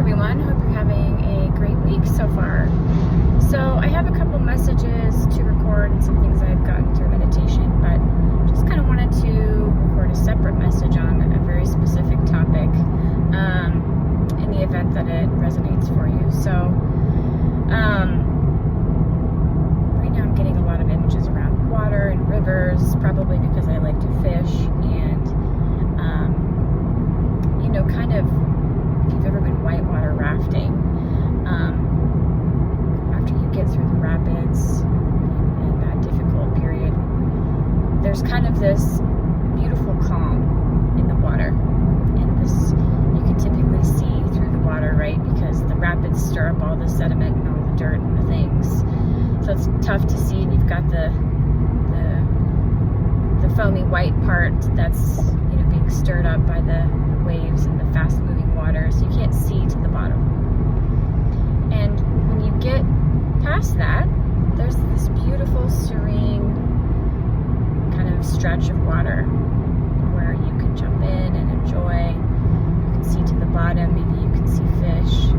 everyone. Hope you're having a great week so far. So I have a couple messages to record and some things I've gotten through meditation, but just kind of wanted to record a separate message on a very specific topic in the event that it resonates for you. So right now I'm getting a lot of images around water and rivers, probably because I like to fish and kind of, if you've ever been whitewater rafting, after you get through the rapids and that difficult period, there's kind of this beautiful calm in the water, and this you can typically see through the water, right, because the rapids stir up all the sediment and all the dirt and the things, so it's tough to see, and you've got the foamy white part that's being stirred up by the waves and the fast moving water, so you can't see to the bottom. And when you get past that, there's this beautiful, serene kind of stretch of water where you can jump in and enjoy. You can see to the bottom, maybe you can see fish,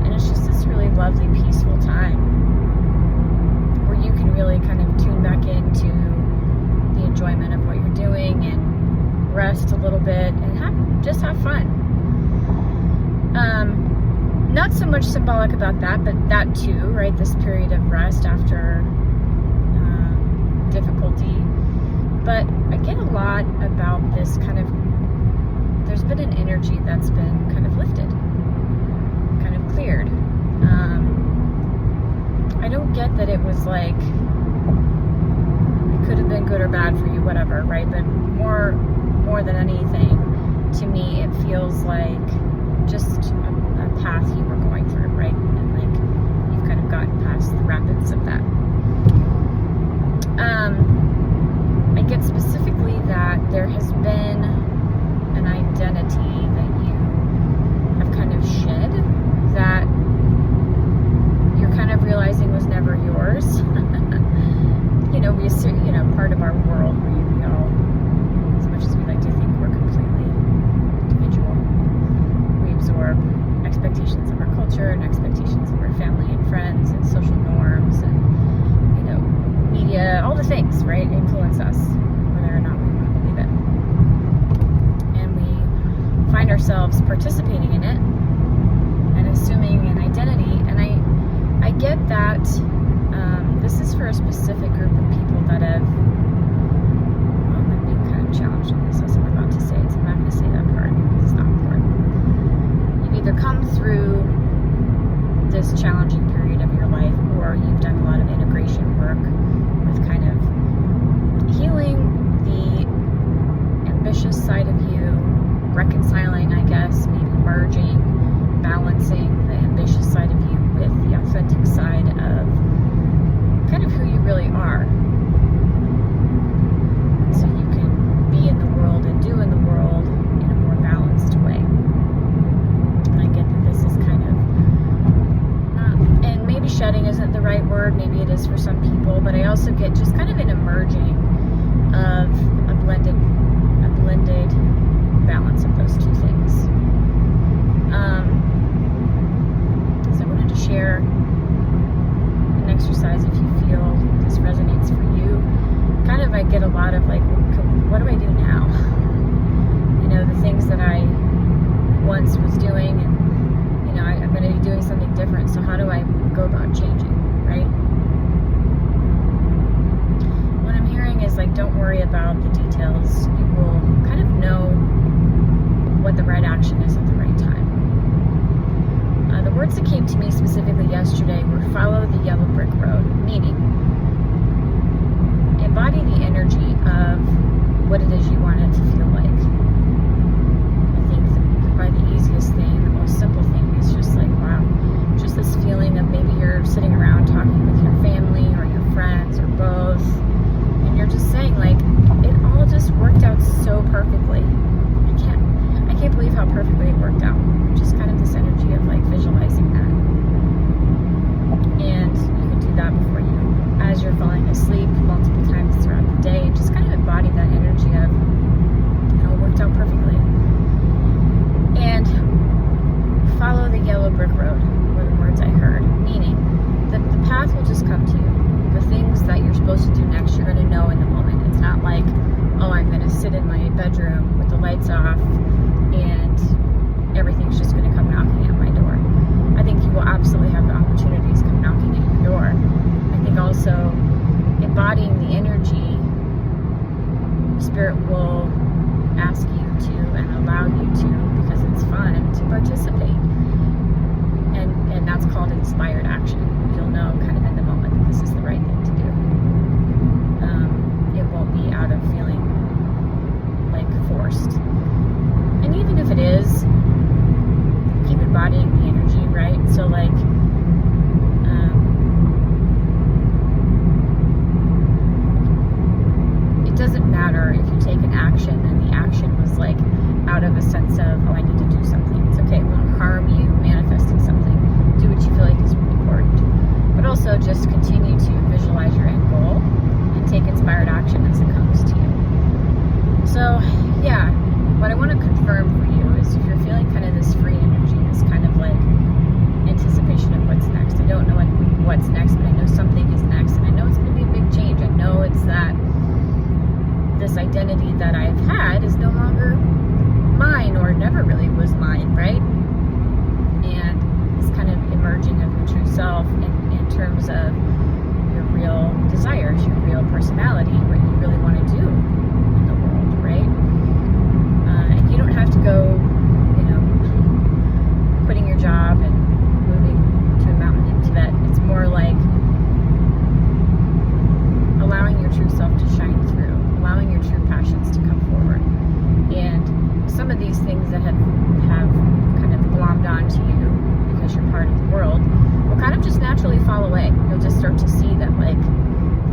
and it's just this really lovely, peaceful time where you can really kind of tune back into the enjoyment of what you're doing and rest a little bit and just have fun. Not so much symbolic about that, but that too, right? This period of rest after difficulty. But I get a lot about this kind of, there's been an energy that's been kind of lifted, kind of cleared. I don't get that it was like, it could have been good or bad for you, whatever, right? But more than anything, to me, it feels like just a path you were going through, right? And like you've kind of gotten past the rapids of that. I get specifically that there has been an identity that you have kind of shed that you're kind of realizing was never yours. Part of our world where we all, as much as we like to think we're completely individual, we absorb expectations of our culture and expectations of our family and friends and social norms and, media, all the things, right, influence us, whether or not we want to believe it. And we find ourselves participating in it and assuming an identity. And I get that this is for a specific group of people that have, I'm being kind of challenged on this as I'm about to say it, so I'm not going to say that part because it's not important. You've either come through this challenging period of your life, or you've done a lot of integration work with kind of healing the ambitious side of you, reconciling, I guess, maybe merging, balancing the ambitious side of you with the authentic side of kind of who you really are. So you can be in the world and do in the world in a more balanced way. And I get that this is kind of, and maybe shedding isn't the right word, maybe it is for some people, but I also get just kind of an emerging of a blended balance of those two things. So I wanted to share an exercise if you feel this resonates for you. Kind of I get a lot of like, what do I do now? The things that I once was doing, and I'm going to be doing something different, so how do I go about changing, right? What I'm hearing is like, don't worry about the details. You will kind of know what the right action is at the right time. The words that came to me specifically yesterday were follow the yellow brick road, meaning embody the energy of what it is you want it to feel like. I think probably the easiest thing, the most simple thing is just like, wow, just this feeling of maybe you're sitting around talking with your family or your friends or both, and you're just saying like, it all just worked out so perfectly. I can't believe how perfectly it worked out. Just kind of this energy of like visualizing that. And you can do that before you, as you're falling asleep multiple times throughout the day, just kind of embody that energy of, it all worked out perfectly. And follow the yellow never really was mine, right? And this kind of emerging of your true self in terms of your real desires, your real personality, what you really want to do in the world, right? And you don't have to go, quitting your job and moving to a mountain in Tibet. It's more like allowing your true self to shine through, allowing your true passions to come forward. And some of these things that have kind of glommed onto you because you're part of the world will kind of just naturally fall away. You'll just start to see that like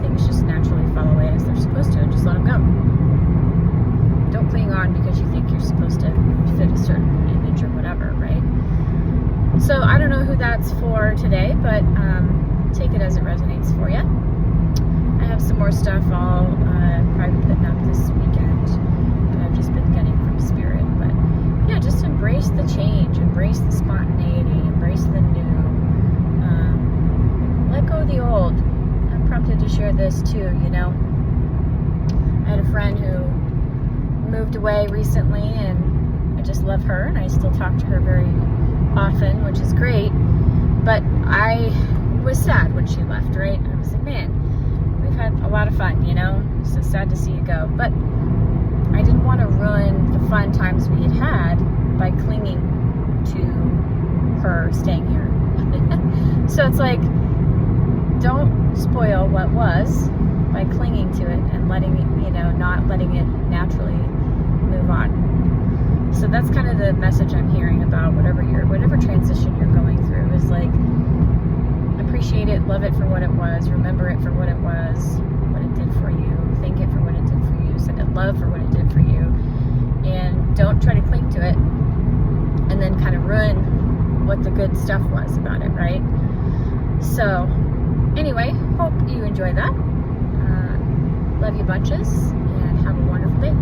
things just naturally fall away as they're supposed to, and just let them go. Don't cling on because you think you're supposed to fit a certain image or whatever, right? So I don't know who that's for today, but take it as it resonates for you. I have some more stuff I'll probably be putting up this weekend that I've just been getting from Spirit. But yeah, just embrace the change, embrace the spontaneity, embrace the new. Let go of the old. I'm prompted to share this too, I had a friend who moved away recently, and I just love her, and I still talk to her very often, which is great. But I was sad when she left, right? I was like, man, we've had a lot of fun, so sad to see you go. But I didn't want to ruin the fun times we had by clinging to her staying here. So it's like, don't spoil what was by clinging to it and letting it, not letting it naturally move on. So that's kind of the message I'm hearing about whatever transition you're going through, is like, appreciate it, love it for what it was, remember it for what it was, what it did for you, thank it for what it did for you, send it love for what it did for you, and don't try to cling to it and then kind of ruin what the good stuff was about it, right? So anyway, hope you enjoy that. Love you bunches, and have a wonderful day.